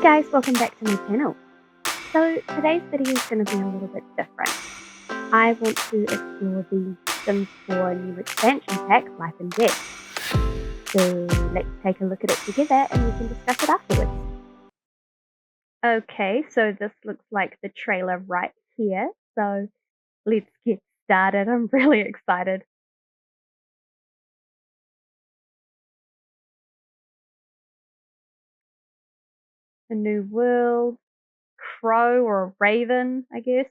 Guys, welcome back to my channel. So today's video is going to be a little bit different. I want to explore the Sims 4 new expansion pack, Life and Death. So let's take a look at it together and we can discuss it afterwards. Okay, so this looks like the trailer right here. So let's get started. I'm really excited. A new world, crow or a raven, I guess.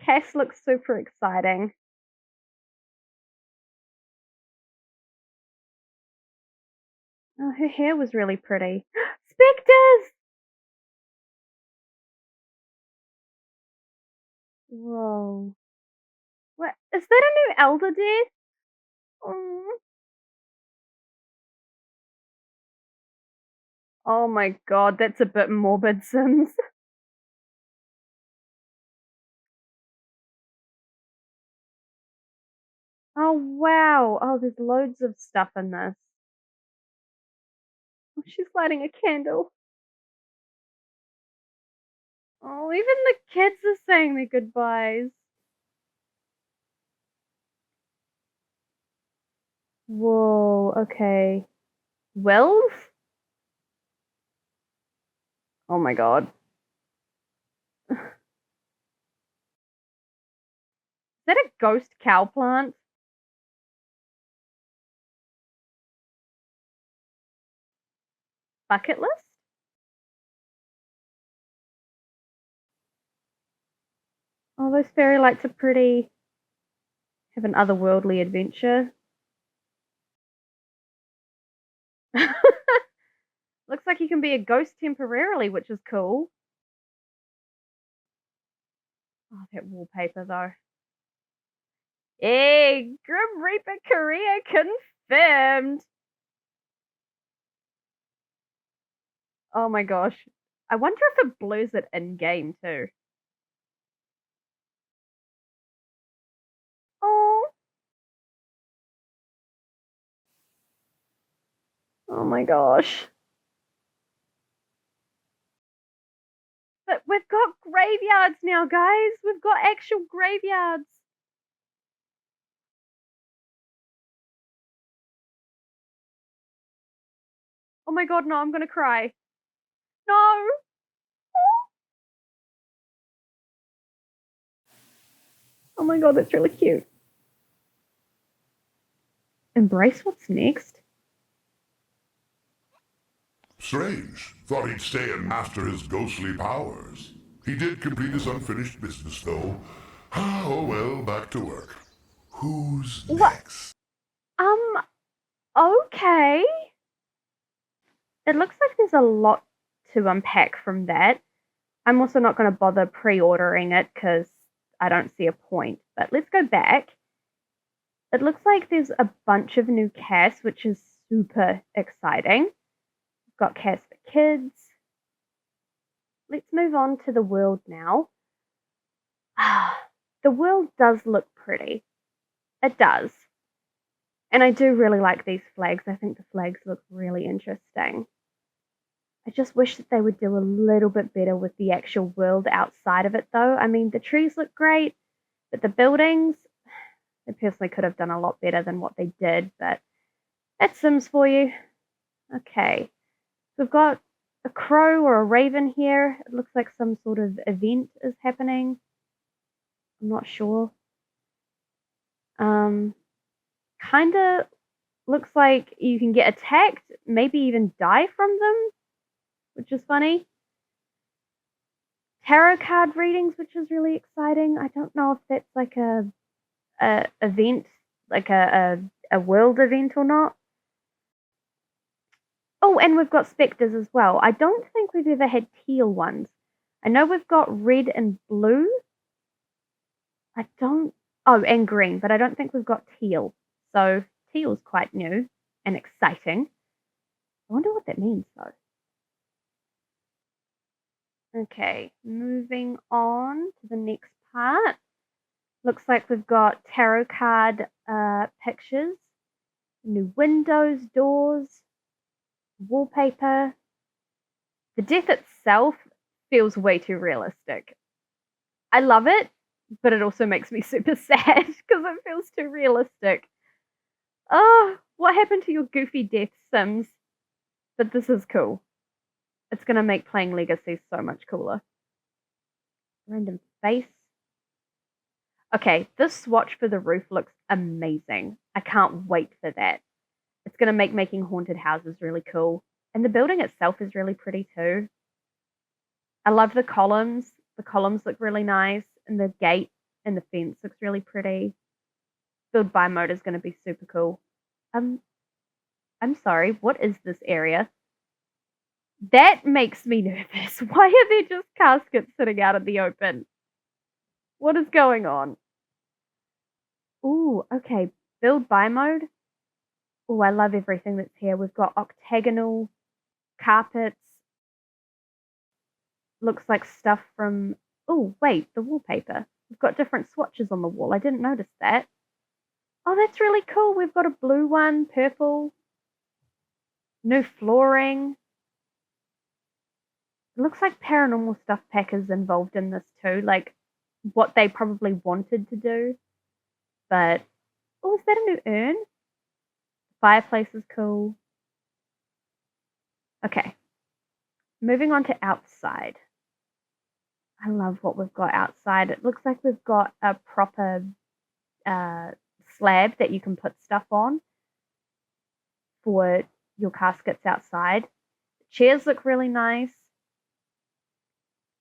Cass looks super exciting. Oh, her hair was really pretty. Spectres! Whoa. What? Is that a new Elder Death? Oh. Oh my god, that's a bit morbid, Sims. Oh wow. Oh, there's loads of stuff in this. Oh, she's lighting a candle. Oh, even the kids are saying their goodbyes. Whoa, okay. Wills? Oh my god. Is that a ghost cow plant? Bucket list? Oh, those fairy lights are pretty. Have an otherworldly adventure. Looks like you can be a ghost temporarily, which is cool. Oh, that wallpaper though. Hey, Grim Reaper Korea confirmed. Oh my gosh. I wonder if it blows it in game too. Oh. Oh my gosh. But we've got graveyards now, guys. We've got actual graveyards. Oh my god, no, I'm gonna cry. No. Oh my god, that's really cute. Embrace what's next? Strange. Thought he'd stay and master his ghostly powers. He did complete his unfinished business, though. Oh well, back to work. Who's What? next? Okay. It looks like there's a lot to unpack from that. I'm also not going to bother pre-ordering it because I don't see a point. But let's go back. It looks like there's a bunch of new casts, which is super exciting. We've got casts for kids. Let's move on to the world now. The world does look pretty. It does. And I do really like these flags. I think the flags look really interesting. I just wish that they would do a little bit better with the actual world outside of it, though. I mean, the trees look great, but the buildings, they personally could have done a lot better than what they did, but that's Sims for you. Okay, so we've got a crow or a raven here. It looks like some sort of event is happening. I'm not sure. Kind of looks like you can get attacked, maybe even die from them, which is funny. Tarot card readings, which is really exciting. I don't know if that's like a event, like a world event or not. Oh, and we've got specters as well. I don't think we've ever had teal ones. I know we've got red and blue. I don't. Oh, and green, but I don't think we've got teal. So teal's quite new and exciting. I wonder what that means though. Okay, moving on to the next part. Looks like we've got tarot card pictures, new windows, doors, wallpaper. The death itself feels way too realistic. I love it, but it also makes me super sad because it feels too realistic. Oh, what happened to your goofy death, Sims? But this is cool. It's going to make playing Legacy so much cooler. Random face. Okay, this swatch for the roof looks amazing. I can't wait for that. It's going to make making haunted houses really cool. And the building itself is really pretty too. I love the columns. The columns look really nice. And the gate and the fence looks really pretty. Build by mode is going to be super cool. I'm sorry, what is this area? That makes me nervous. Why are there just caskets sitting out in the open? What is going on? Ooh, okay. Build by mode. Ooh, I love everything that's here. We've got octagonal carpets. Looks like stuff from... Oh, wait, the wallpaper. We've got different swatches on the wall. I didn't notice that. Oh, that's really cool. We've got a blue one, purple. New flooring. It looks like Paranormal Stuff Pack is involved in this too. Like, what they probably wanted to do. But... Oh, is that a new urn? Fireplace is cool. Okay. Moving on to outside. I love what we've got outside. It looks like we've got a proper slab that you can put stuff on for your caskets outside. The chairs look really nice.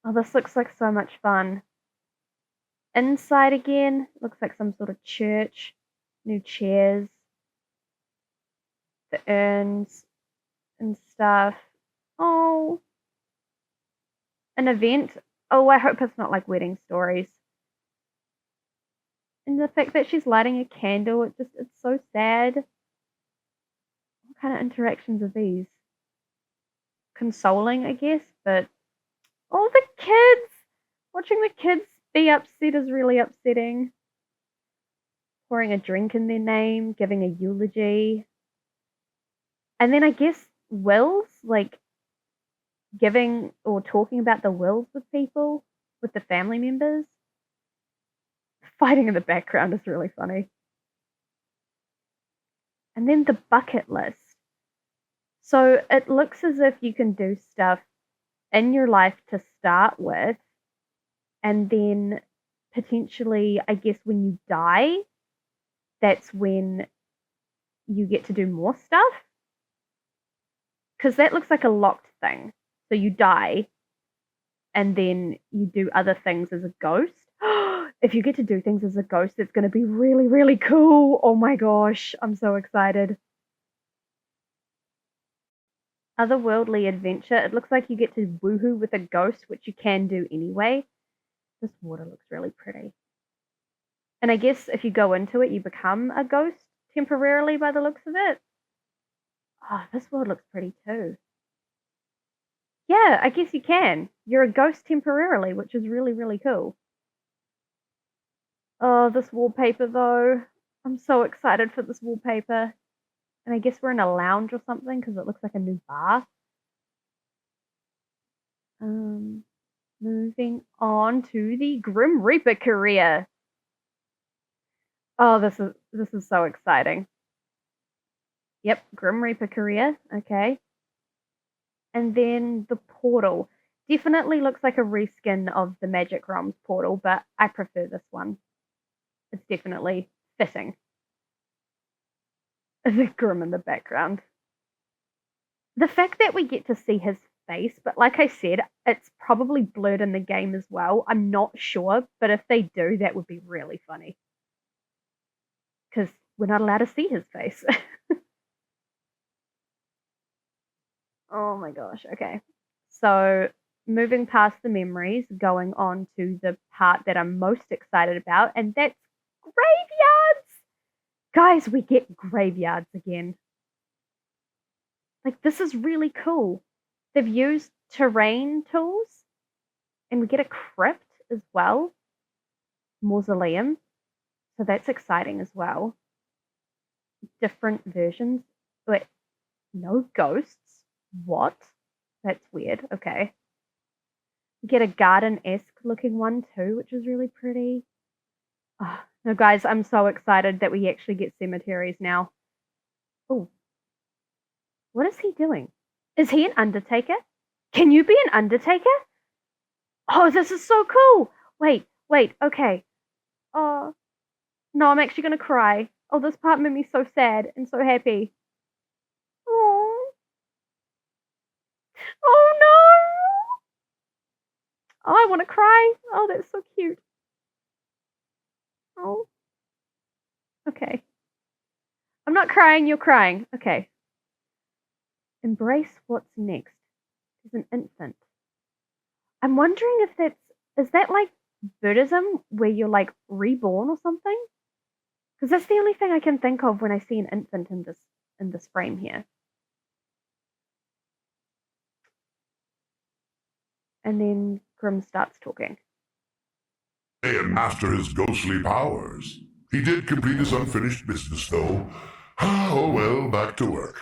Oh, this looks like so much fun. Inside again, looks like some sort of church. New chairs. The urns and stuff. Oh. An event. Oh, I hope it's not like wedding stories. And the fact that she's lighting a candle, it's so sad. What kind of interactions are these? Consoling, I guess, but... Oh, the kids! Watching the kids be upset is really upsetting. Pouring a drink in their name, giving a eulogy. And then I guess wills, like giving or talking about the wills with people, with the family members. Fighting in the background is really funny. And then the bucket list. So it looks as if you can do stuff in your life to start with, and then potentially, I guess, when you die, that's when you get to do more stuff. Because that looks like a locked thing. So you die, and then you do other things as a ghost. If you get to do things as a ghost, it's going to be really, really cool. Oh my gosh, I'm so excited. Otherworldly adventure. It looks like you get to woohoo with a ghost, which you can do anyway. This water looks really pretty. And I guess if you go into it, you become a ghost temporarily by the looks of it. Oh, this world looks pretty too. Yeah, I guess you can. You're a ghost temporarily, which is really, really cool. Oh, this wallpaper though. I'm so excited for this wallpaper. And I guess we're in a lounge or something because it looks like a new bar. Moving on to the Grim Reaper career. Oh, this is so exciting. Yep, Grim Reaper career. Okay. And then the portal. Definitely looks like a reskin of the Magic Realms portal, but I prefer this one. It's definitely fitting. The Grim in the background. The fact that we get to see his face, but like I said, it's probably blurred in the game as well. I'm not sure, but if they do, that would be really funny. Because we're not allowed to see his face. Oh my gosh, okay. So, moving past the memories, going on to the part that I'm most excited about, and that's graveyards! Guys, we get graveyards again. Like, this is really cool. They've used terrain tools, and we get a crypt as well. Mausoleum. So that's exciting as well. Different versions. Wait, no ghosts? What? That's weird. Okay. Get a garden-esque looking one too, which is really pretty. Oh, no, guys, I'm so excited that we actually get cemeteries now. Oh, what is he doing? Is he an undertaker? Can you be an undertaker? Oh, this is so cool. Wait, okay. Oh, no, I'm actually gonna cry. Oh, this part made me so sad and so happy. Oh, oh no. Oh, I want to cry. Oh, that's so cute. Oh, okay. I'm not crying, you're crying. Okay. Embrace what's next. Is an infant. I'm wondering if is that like Buddhism where you're like reborn or something? Because that's the only thing I can think of when I see an infant in this frame here. And then Grimm starts talking. And master his ghostly powers. He did complete his unfinished business, though. Oh well, back to work.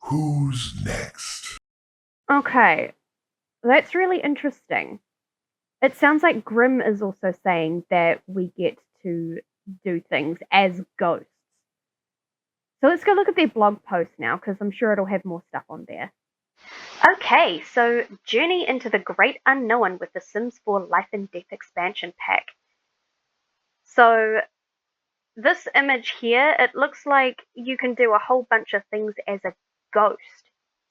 Who's next? Okay, that's really interesting. It sounds like Grimm is also saying that we get to do things as ghosts. So let's go look at their blog post now, because I'm sure it'll have more stuff on there. Okay, so journey into the great unknown with the Sims 4 Life and Death expansion pack. So this image here, it looks like you can do a whole bunch of things as a ghost.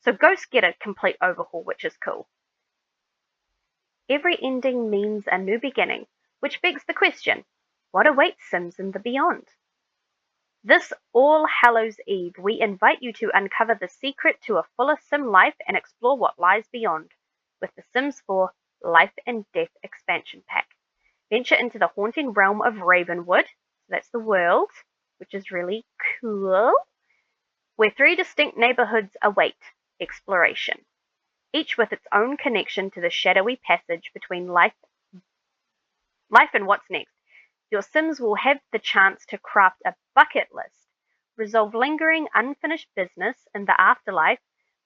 So ghosts get a complete overhaul, which is cool. Every ending means a new beginning, which begs the question, what awaits Sims in the beyond? This All Hallows Eve, we invite you to uncover the secret to a fuller Sim life and explore what lies beyond with the Sims 4 Life and Death expansion pack. Venture into the haunting realm of Ravenwood, so that's the world, which is really cool, where 3 distinct neighborhoods await exploration, each with its own connection to the shadowy passage between life and what's next. Your Sims will have the chance to craft a bucket list, resolve lingering unfinished business in the afterlife,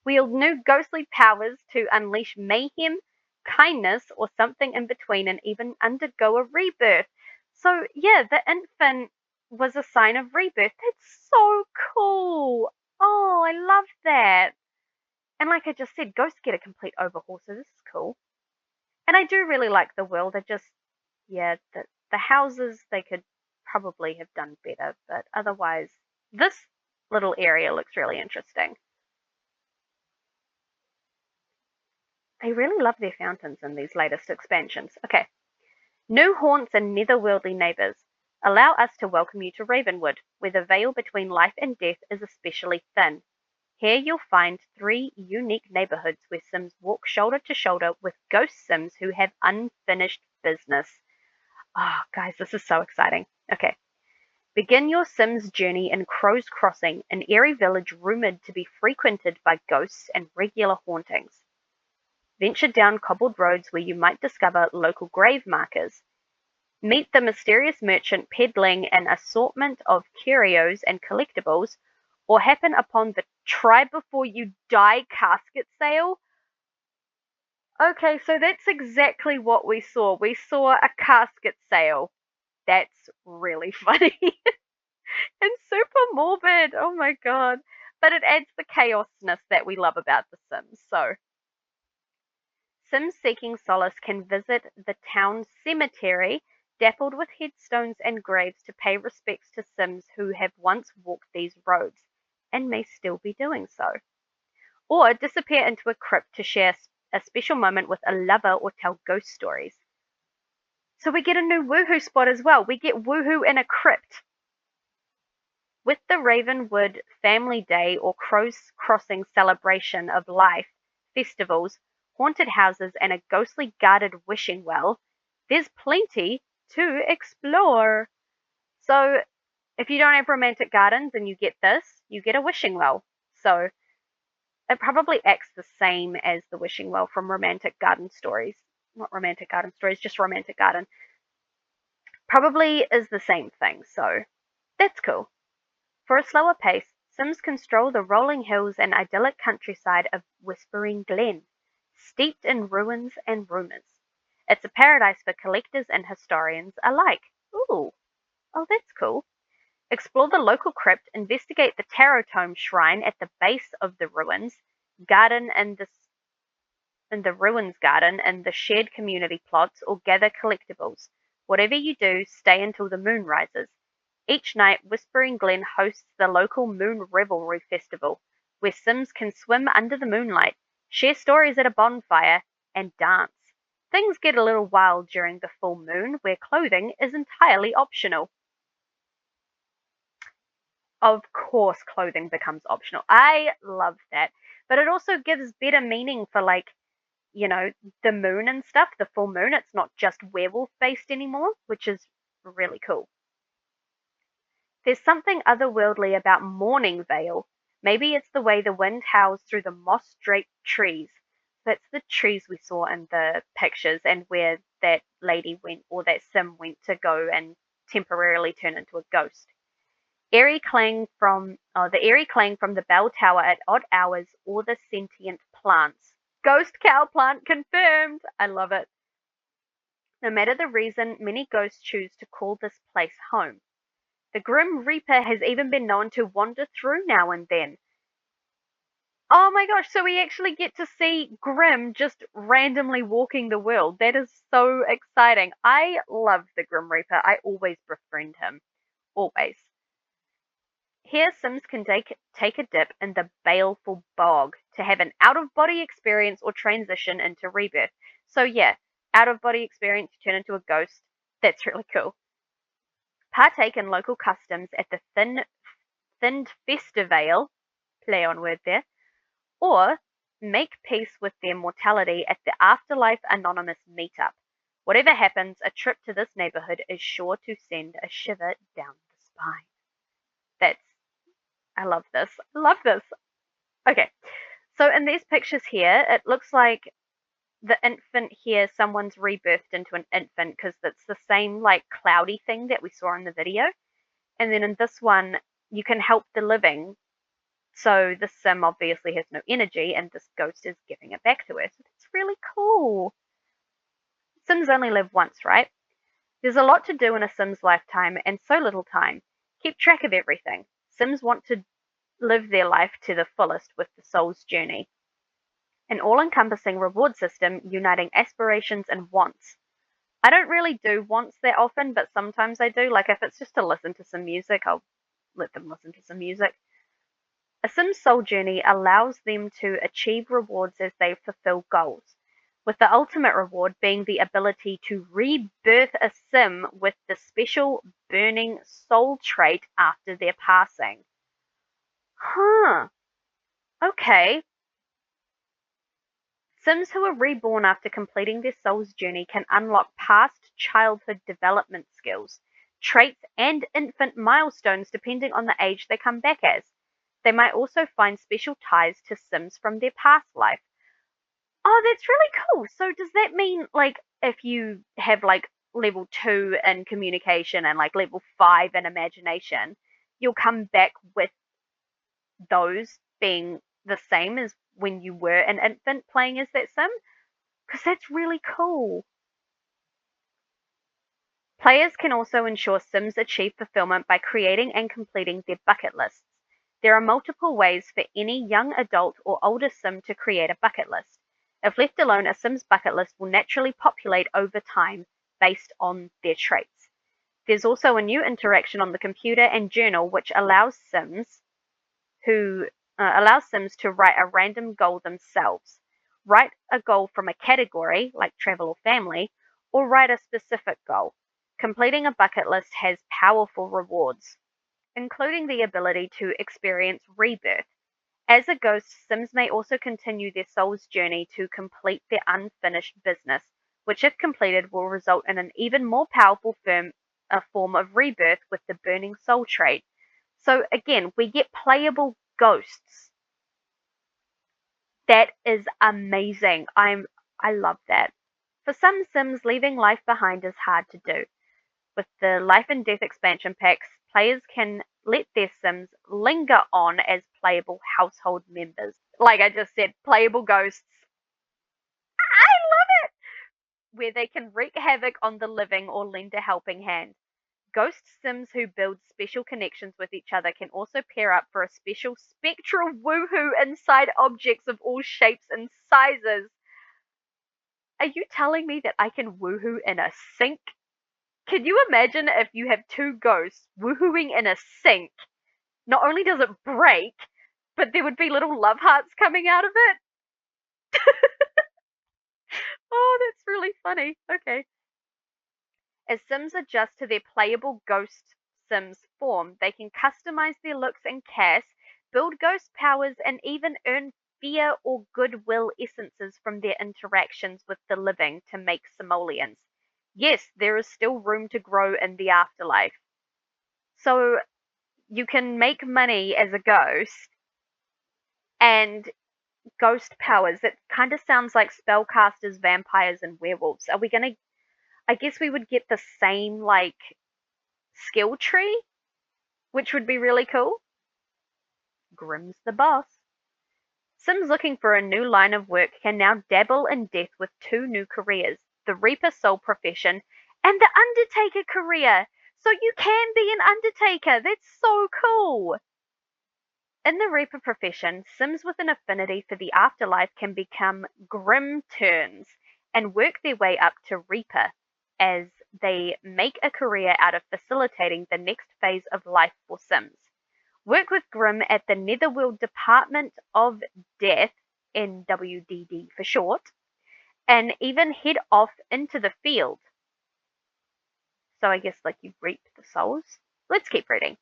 wield new ghostly powers to unleash mayhem, kindness, or something in between, and even undergo a rebirth. So, yeah, the infant was a sign of rebirth. That's so cool. Oh, I love that. And like I just said, ghosts get a complete overhaul, so this is cool. And I do really like the world. Yeah, the houses they could probably have done better, but otherwise, this little area looks really interesting. They really love their fountains in these latest expansions. Okay. New haunts and netherworldly neighbours. Allow us to welcome you to Ravenwood, where the veil between life and death is especially thin. Here you'll find 3 unique neighbourhoods where Sims walk shoulder to shoulder with ghost Sims who have unfinished business. Oh, guys, this is so exciting. Okay. Begin your Sims journey in Crow's Crossing, an eerie village rumored to be frequented by ghosts and regular hauntings. Venture down cobbled roads where you might discover local grave markers. Meet the mysterious merchant peddling an assortment of curios and collectibles, or happen upon the Try Before You Die casket sale. Okay, so that's exactly what we saw. We saw a casket sale. That's really funny. And super morbid. Oh my god. But it adds the chaosness that we love about The Sims. So, Sims seeking solace can visit the town's cemetery, dappled with headstones and graves, to pay respects to Sims who have once walked these roads and may still be doing so. Or disappear into a crypt to share a special moment with a lover or tell ghost stories. So we get a new woohoo spot as well. We get woohoo in a crypt. With the Ravenwood Family Day or Crow's Crossing celebration of life, festivals, haunted houses, and a ghostly guarded wishing well, there's plenty to explore. So, if you don't have romantic gardens and you get this, you get a wishing well. So, it probably acts the same as the wishing well from Romantic Garden Stories. Not Romantic Garden Stories, just Romantic Garden. Probably is the same thing, so that's cool. For a slower pace, Sims can stroll the rolling hills and idyllic countryside of Whispering Glen. steeped in ruins and rumors. It's a paradise for collectors and historians alike. Ooh, oh, that's cool. Explore the local crypt, investigate the Tarot Tome shrine at the base of the ruins, garden in the ruins garden and the shared community plots, or gather collectibles. Whatever you do, stay until the moon rises. Each night, Whispering Glen hosts the local Moon Revelry Festival, where Sims can swim under the moonlight, share stories at a bonfire, and dance. Things get a little wild during the full moon, where clothing is entirely optional. Of course, clothing becomes optional. I love that. But it also gives better meaning for, like, the moon and stuff, the full moon. It's not just werewolf based anymore, which is really cool. There's something otherworldly about Morning Vale. Maybe it's the way the wind howls through the moss draped trees. That's the trees we saw in the pictures, and where that lady went, or that Sim went to go and temporarily turn into a ghost. The eerie clang from the bell tower at odd hours, or the sentient plants. Ghost cow plant confirmed! I love it. No matter the reason, many ghosts choose to call this place home. The Grim Reaper has even been known to wander through now and then. Oh my gosh, so we actually get to see Grim just randomly walking the world. That is so exciting. I love the Grim Reaper. I always befriend him. Always. Here, Sims can take a dip in the baleful bog to have an out-of-body experience or transition into rebirth. So yeah, out-of-body experience, you turn into a ghost. That's really cool. Partake in local customs at the Thinned Festival, play on word there, or make peace with their mortality at the Afterlife Anonymous meetup. Whatever happens, a trip to this neighborhood is sure to send a shiver down the spine. I love this. I love this. Okay, so in these pictures here, it looks like the infant here, someone's rebirthed into an infant because it's the same like cloudy thing that we saw in the video. And then in this one, you can help the living. So the sim obviously has no energy, and this ghost is giving it back to her. So that's really cool. Sims only live once, right? There's a lot to do in a Sim's lifetime, and so little time. Keep track of everything. Sims want to live their life to the fullest with the soul's journey. An all-encompassing reward system uniting aspirations and wants. I don't really do wants that often, but sometimes I do. Like if it's just to listen to some music, I'll let them listen to some music. A Sim's soul journey allows them to achieve rewards as they fulfill goals, with the ultimate reward being the ability to rebirth a Sim with the special burning soul trait after their passing. Huh. Okay. Sims who are reborn after completing their soul's journey can unlock past childhood development skills, traits, and infant milestones depending on the age they come back as. They might also find special ties to Sims from their past life. Oh, that's really cool. So does that mean, like, if you have, like, level 2 in communication and, like, level 5 in imagination, you'll come back with those being the same as when you were an infant playing as that sim? Because that's really cool. Players can also ensure Sims achieve fulfillment by creating and completing their bucket lists. There are multiple ways for any young adult or older Sim to create a bucket list. If left alone, a Sim's bucket list will naturally populate over time based on their traits. There's also a new interaction on the computer and journal which allows Sims to write a random goal themselves. Write a goal from a category, like travel or family, or write a specific goal. Completing a bucket list has powerful rewards, including the ability to experience rebirth. As a ghost, Sims may also continue their soul's journey to complete their unfinished business, which, if completed, will result in an even more powerful form of rebirth with the burning soul trait. So again, we get playable ghosts. That is amazing. I love that. For some Sims, leaving life behind is hard to do. With the Life and Death expansion packs, players can let their Sims linger on as playable household members. Like I just said, playable ghosts. where they can wreak havoc on the living or lend a helping hand. Ghost Sims who build special connections with each other can also pair up for a special spectral woohoo inside objects of all shapes and sizes. Are you telling me that I can woohoo in a sink? Can you imagine if you have two ghosts woohooing in a sink? Not only does it break, but there would be little love hearts coming out of it. Oh, that's really funny. Okay. As Sims adjust to their playable Ghost Sims form, they can customize their looks and casts, build ghost powers, and even earn fear or goodwill essences from their interactions with the living to make simoleons. Yes, there is still room to grow in the afterlife. So you can make money as a ghost and ghost powers. It kind of sounds like spellcasters, vampires, and werewolves. Are we gonna? I guess we would get the same like skill tree, which would be really cool. Grimm's the boss. Sims looking for a new line of work can now dabble in death with two new careers, the Reaper Soul profession and the Undertaker career. So you can be an Undertaker. That's so cool. In the Reaper profession, Sims with an affinity for the afterlife can become Grimm turns and work their way up to Reaper as they make a career out of facilitating the next phase of life for Sims. Work with Grimm at the Netherworld Department of Death, NWDD for short, and even head off into the field. So I guess like you reap the souls. Let's keep reading.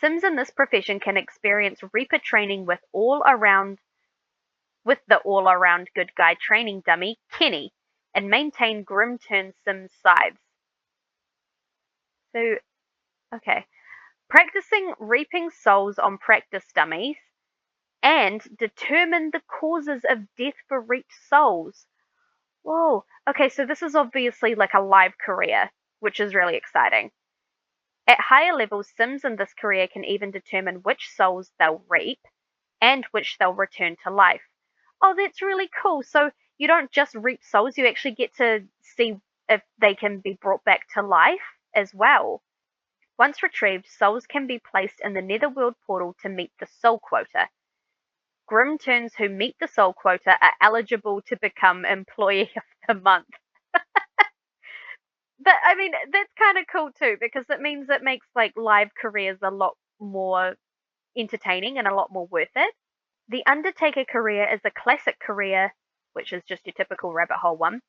Sims in this profession can experience Reaper training with the all-around good guy training dummy, Kenny, and maintain Grimm turn Sims scythes. So, okay. Practicing reaping souls on practice dummies and determine the causes of death for reaped souls. Whoa. Okay, so this is obviously like a live career, which is really exciting. At higher levels, Sims in this career can even determine which souls they'll reap and which they'll return to life. Oh, that's really cool. So you don't just reap souls, you actually get to see if they can be brought back to life as well. Once retrieved, souls can be placed in the Netherworld portal to meet the soul quota. Grimm turns who meet the soul quota are eligible to become Employee of the Month. But I mean, that's kind of cool too, because it means it makes like live careers a lot more entertaining and a lot more worth it. The Undertaker career is a classic career, which is just your typical rabbit hole one,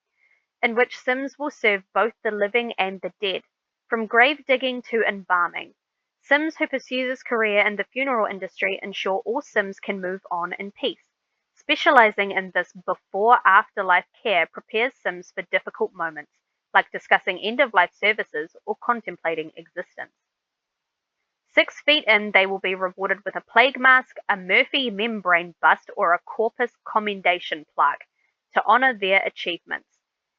in which Sims will serve both the living and the dead, from grave digging to embalming. Sims who pursue this career in the funeral industry ensure all Sims can move on in peace. Specializing in this before-afterlife care prepares Sims for difficult moments, like discussing end-of-life services or contemplating existence. 6 feet in, they will be rewarded with a plague mask, a Murphy membrane bust, or a corpus commendation plaque to honor their achievements.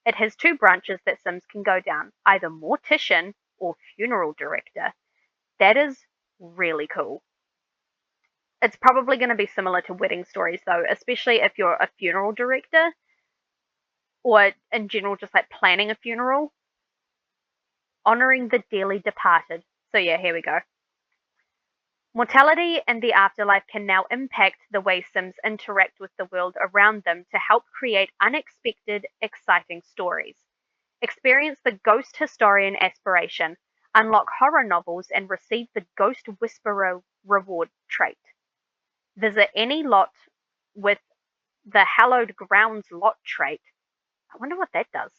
It has 2 branches that Sims can go down, either mortician or funeral director. That is really cool. It's probably going to be similar to wedding stories though, especially if you're a funeral director or in general just like planning a funeral. Honoring the dearly departed. So yeah, here we go. Mortality and the afterlife can now impact the way Sims interact with the world around them to help create unexpected, exciting stories. Experience the Ghost Historian aspiration, unlock horror novels, and receive the Ghost Whisperer reward trait. Visit any lot with the Hallowed Grounds lot trait. I wonder what that does.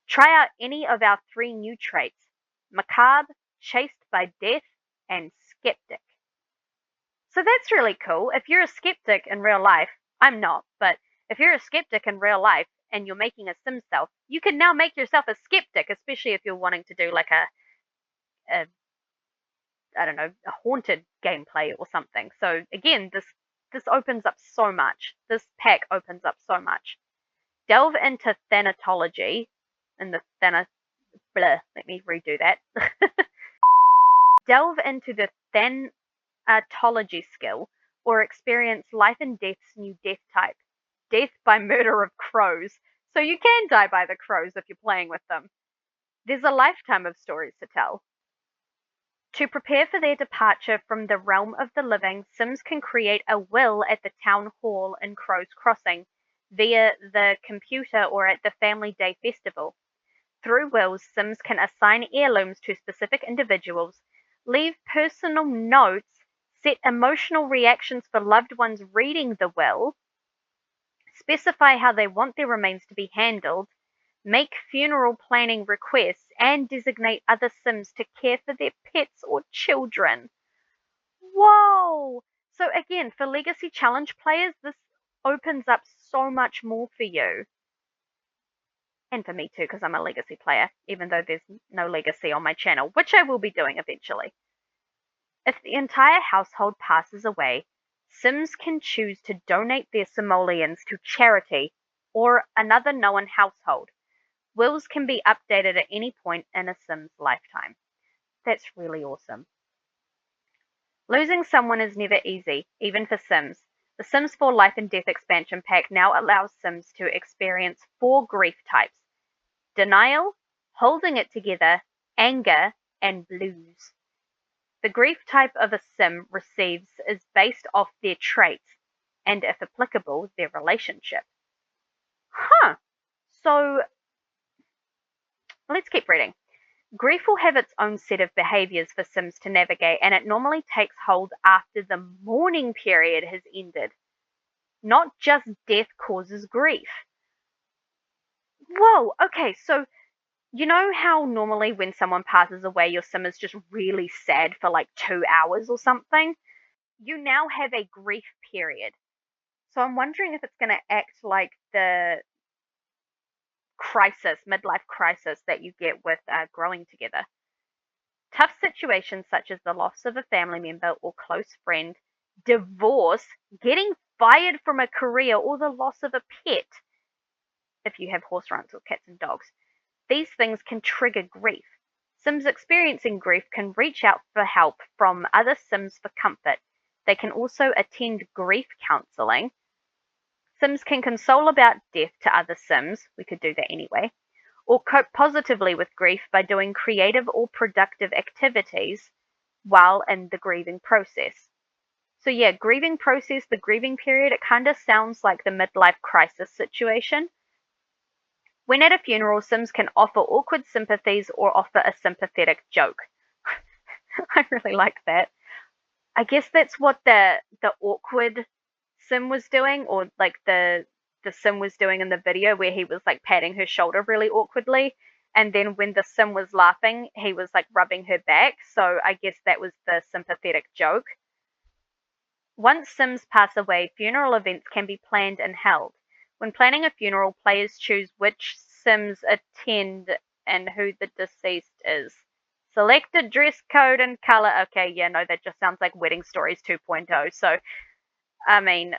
Try out any of our 3 new traits: Macabre, Chased by Death, and Skeptic. So that's really cool. If you're a skeptic in real life, I'm not, but if you're a skeptic in real life and you're making a sim self, you can now make yourself a skeptic, especially if you're wanting to do like a I don't know, a haunted gameplay or something. So again, this opens up so much. This pack opens up so much. Delve into Thanatology and the let me redo that. Delve into the Thanatology skill, or experience Life and Death's new death type, death by murder of crows. So you can die by the crows if you're playing with them. There's a lifetime of stories to tell. To prepare for their departure from the realm of the living, Sims can create a will at the town hall in Crow's Crossing, via the computer or at the Family Day Festival. Through wills, Sims can assign heirlooms to specific individuals, leave personal notes, set emotional reactions for loved ones reading the will, specify how they want their remains to be handled, make funeral planning requests, and designate other Sims to care for their pets or children. Whoa! So again, for Legacy Challenge players, this opens up so much more for you. And for me too, because I'm a Legacy player, even though there's no Legacy on my channel, which I will be doing eventually. If the entire household passes away, Sims can choose to donate their simoleons to charity or another known household. Wills can be updated at any point in a Sim's lifetime. That's really awesome. Losing someone is never easy, even for Sims. The Sims 4 Life and Death expansion pack now allows Sims to experience 4 grief types: denial, holding it together, anger, and blues. The grief type of a Sim receives is based off their traits, and if applicable, their relationship. So let's keep reading. Grief will have its own set of behaviors for Sims to navigate, and it normally takes hold after the mourning period has ended. Not just death causes grief. Whoa, okay, so you know how normally when someone passes away, your Sim is just really sad for like 2 hours or something? You now have a grief period. So I'm wondering if it's going to act like the midlife crisis that you get with growing together. Tough situations such as the loss of a family member or close friend, divorce, getting fired from a career, or the loss of a pet, if you have horse runs or cats and dogs. These things can trigger grief. Sims experiencing grief can reach out for help from other Sims for comfort. They can also attend grief counseling. Sims can console about death to other Sims, we could do that anyway, or cope positively with grief by doing creative or productive activities while in the grieving process. So yeah, grieving process, the grieving period, it kind of sounds like the midlife crisis situation. When at a funeral, Sims can offer awkward sympathies or offer a sympathetic joke. I really like that. I guess that's what the awkward Sim was doing, or like the Sim was doing in the video where he was like patting her shoulder really awkwardly, and then when the Sim was laughing, he was like rubbing her back. So I guess that was the sympathetic joke. Once Sims pass away, funeral events can be planned and held. When planning a funeral, players choose which Sims attend and who the deceased is. Select a dress code and color. Okay, yeah, no, that just sounds like Wedding Stories 2.0. So, I mean,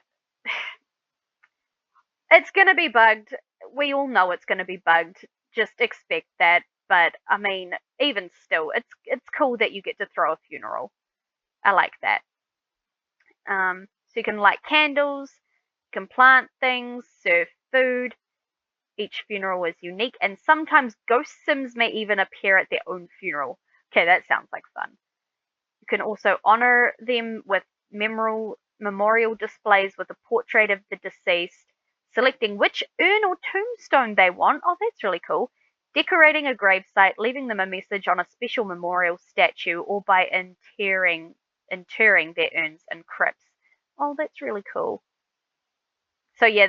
it's going to be bugged. We all know it's going to be bugged. Just expect that. But, I mean, even still, it's cool that you get to throw a funeral. I like that. So you can light candles, you can plant things, serve food. Each funeral is unique, and sometimes ghost Sims may even appear at their own funeral. Okay, that sounds like fun. You can also honor them with memorial displays with a portrait of the deceased, selecting which urn or tombstone they want. Oh, that's really cool. Decorating a gravesite, leaving them a message on a special memorial statue, or by interring their urns in crypts. Oh, that's really cool. So yeah,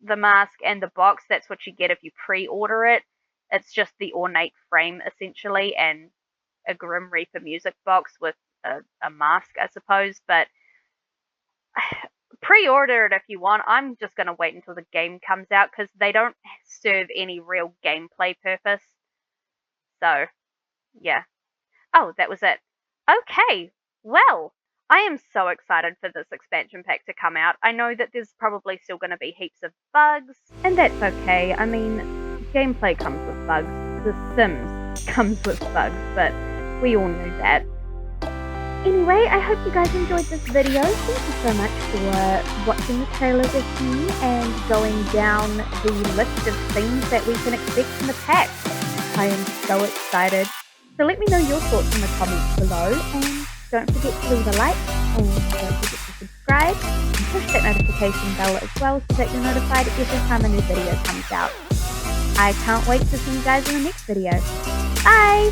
the mask and the box, that's what you get if you pre-order it. It's just the ornate frame essentially, and a Grim Reaper music box with a mask, I suppose. But pre-order it if you want. I'm just going to wait until the game comes out because they don't serve any real gameplay purpose. So yeah. Oh, that was it. Okay, well, I am so excited for this expansion pack to come out. I know that there's probably still going to be heaps of bugs, and that's okay. I mean, gameplay comes with bugs. The Sims comes with bugs, but we all knew that. Anyway, I hope you guys enjoyed this video. Thank you so much for watching the trailer with me and going down the list of things that we can expect in the pack. I am so excited. So let me know your thoughts in the comments below, and don't forget to leave a like, and don't forget to subscribe, and push that notification bell as well so that you're notified every time a new video comes out. I can't wait to see you guys in the next video. Bye!